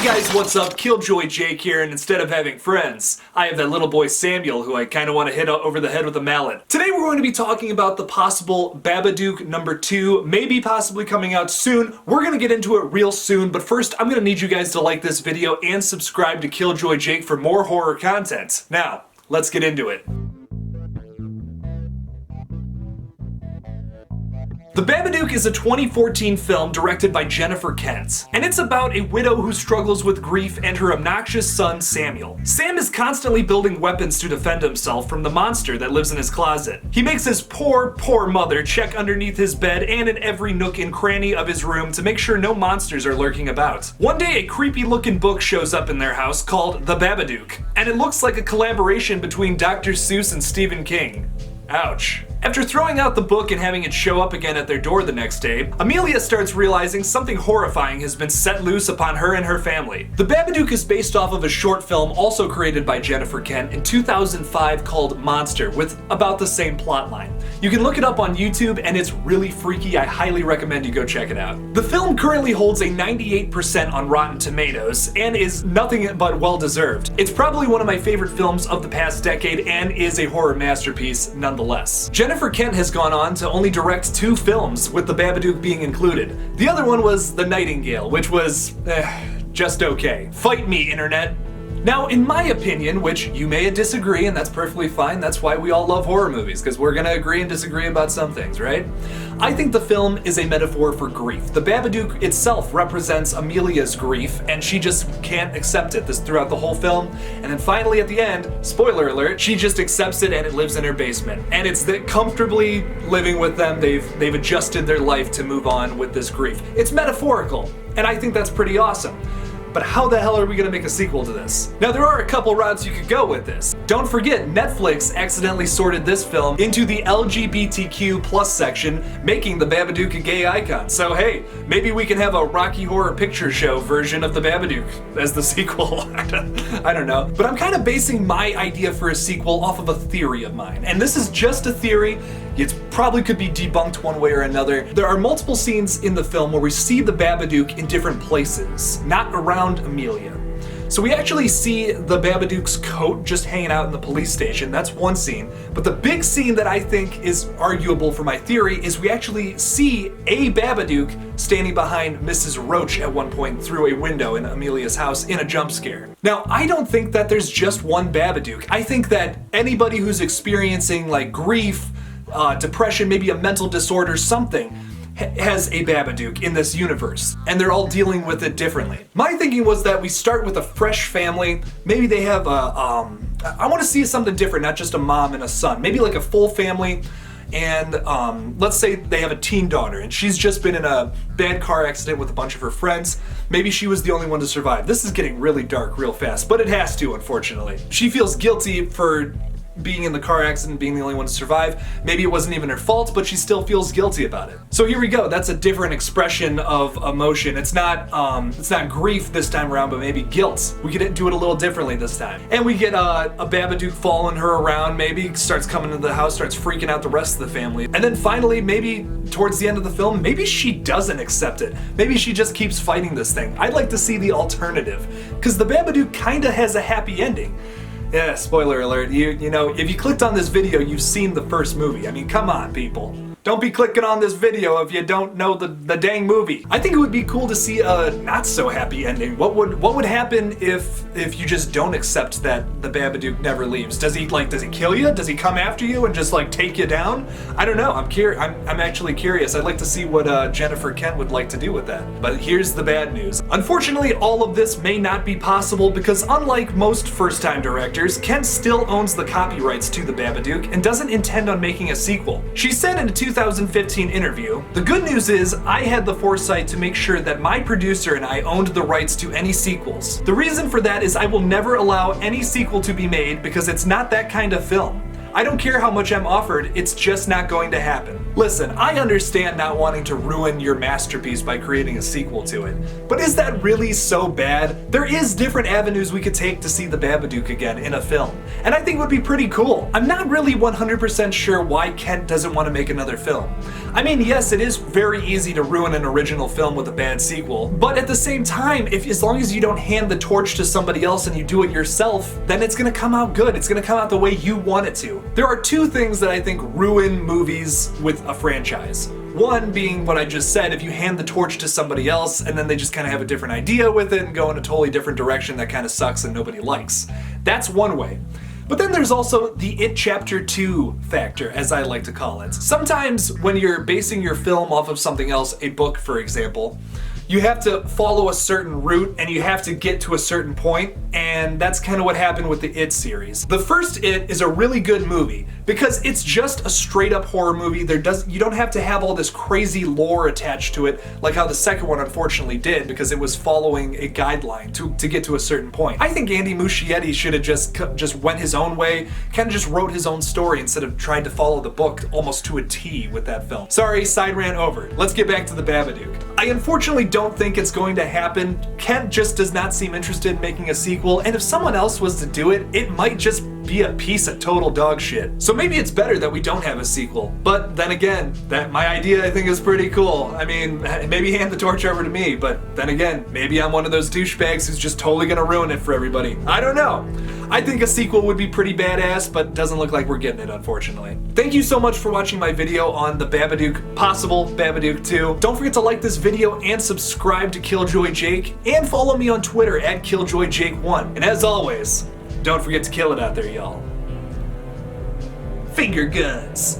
guys, what's up? Killjoy Jake here, and instead of having friends, I have that little boy Samuel who I kind of want to hit over the head with a mallet. Today we're going to be talking about the possible Babadook number 2, maybe possibly coming out soon. We're going to get into it real soon, but first I'm going to need you guys to like this video and subscribe to Killjoy Jake for more horror content. Now, let's get into it. The Babadook is a 2014 film directed by Jennifer Kent, and it's about a widow who struggles with grief and her obnoxious son, Samuel. Sam is constantly building weapons to defend himself from the monster that lives in his closet. He makes his poor mother check underneath his bed and in every nook and cranny of his room to make sure no monsters are lurking about. One day, a creepy-looking book shows up in their house called The Babadook, and it looks like a collaboration between Dr. Seuss and Stephen King. Ouch. After throwing out the book and having it show up again at their door the next day, Amelia starts realizing something horrifying has been set loose upon her and her family. The Babadook is based off of a short film also created by Jennifer Kent in 2005 called Monster, with about the same plotline. You can look it up on YouTube and it's really freaky. I highly recommend you go check it out. The film currently holds a 98% on Rotten Tomatoes and is nothing but well deserved. It's probably one of my favorite films of the past decade and is a horror masterpiece nonetheless. Jennifer Kent has gone on to only direct 2 films, with The Babadook being included. The other one was The Nightingale, which was, just okay. Fight me, internet. Now, in my opinion, which you may disagree, and that's perfectly fine, that's why we all love horror movies, because we're gonna agree and disagree about some things, right? I think the film is a metaphor for grief. The Babadook itself represents Amelia's grief, and she just can't accept it throughout the whole film. And then finally at the end, spoiler alert, she just accepts it and it lives in her basement. And it's comfortably living with them. They've adjusted their life to move on with this grief. It's metaphorical, and I think that's pretty awesome. But how the hell are we gonna make a sequel to this? Now, there are a couple routes you could go with this. Don't forget, Netflix accidentally sorted this film into the LGBTQ+ section, making the Babadook a gay icon. So hey, maybe we can have a Rocky Horror Picture Show version of the Babadook as the sequel. I don't know. But I'm kind of basing my idea for a sequel off of a theory of mine. And this is just a theory. It probably could be debunked one way or another. There are multiple scenes in the film where we see the Babadook in different places, not around Amelia. So we actually see the Babadook's coat just hanging out in the police station. That's one scene. But the big scene that I think is arguable for my theory is we actually see a Babadook standing behind Mrs. Roach at one point through a window in Amelia's house in a jump scare. Now, I don't think that there's just one Babadook. I think that anybody who's experiencing like grief, depression, maybe a mental disorder, something, has a Babadook in this universe, and they're all dealing with it differently. My thinking was that we start with a fresh family. Maybe they have I want to see something different, not just a mom and a son. Maybe like a full family, and let's say they have a teen daughter, and she's just been in a bad car accident with a bunch of her friends. Maybe she was the only one to survive. This is getting really dark real fast, but it has to, unfortunately. She feels guilty for being in the car accident, being the only one to survive. Maybe it wasn't even her fault, but she still feels guilty about it. So here we go. That's a different expression of emotion. It's not grief this time around, but maybe guilt. We could do it a little differently this time. And we get a Babadook following her around, maybe starts coming into the house, starts freaking out the rest of the family. And then finally, maybe towards the end of the film, maybe she doesn't accept it. Maybe she just keeps fighting this thing. I'd like to see the alternative, because the Babadook kinda has a happy ending. Yeah, spoiler alert, you know, if you clicked on this video, you've seen the first movie. I mean, come on, people. Don't be clicking on this video if you don't know the dang movie. I think it would be cool to see a not so happy ending. What would happen if you just don't accept that the Babadook never leaves? Does he kill you? Does he come after you and just like take you down? I don't know. I'm actually curious. I'd like to see what Jennifer Kent would like to do with that. But here's the bad news. Unfortunately, all of this may not be possible because unlike most first-time directors, Kent still owns the copyrights to the Babadook and doesn't intend on making a sequel. She said in a 2015 interview, "The good news is I had the foresight to make sure that my producer and I owned the rights to any sequels. The reason for that is I will never allow any sequel to be made because it's not that kind of film. I don't care how much I'm offered, it's just not going to happen." Listen, I understand not wanting to ruin your masterpiece by creating a sequel to it, but is that really so bad? There is different avenues we could take to see the Babadook again in a film, and I think it would be pretty cool. I'm not really 100% sure why Kent doesn't want to make another film. I mean, yes, it is very easy to ruin an original film with a bad sequel, but at the same time, as long as you don't hand the torch to somebody else and you do it yourself, then it's gonna come out good. It's gonna come out the way you want it to. There are two things that I think ruin movies with a franchise. One being what I just said, if you hand the torch to somebody else and then they just kind of have a different idea with it and go in a totally different direction that kind of sucks and nobody likes. That's one way. But then there's also the It Chapter 2 factor, as I like to call it. Sometimes when you're basing your film off of something else, a book for example, you have to follow a certain route and you have to get to a certain point, and that's kind of what happened with the It series. The first It is a really good movie because it's just a straight up horror movie. You don't have to have all this crazy lore attached to it like how the second one unfortunately did, because it was following a guideline to get to a certain point. I think Andy Muschietti should have just went his own way, kind of just wrote his own story instead of trying to follow the book almost to a T with that film. Sorry, side rant over. Let's get back to the Babadook. I unfortunately don't think it's going to happen. Kent just does not seem interested in making a sequel, and if someone else was to do it, it might just be a piece of total dog shit. So maybe it's better that we don't have a sequel. But then again, my idea I think is pretty cool. I mean, maybe hand the torch over to me, but then again, maybe I'm one of those douchebags who's just totally gonna ruin it for everybody. I don't know. I think a sequel would be pretty badass, but doesn't look like we're getting it, unfortunately. Thank you so much for watching my video on the Babadook, possible Babadook 2. Don't forget to like this video and subscribe to Killjoy Jake, and follow me on Twitter at KilljoyJake1. And as always, don't forget to kill it out there, y'all. Finger guns.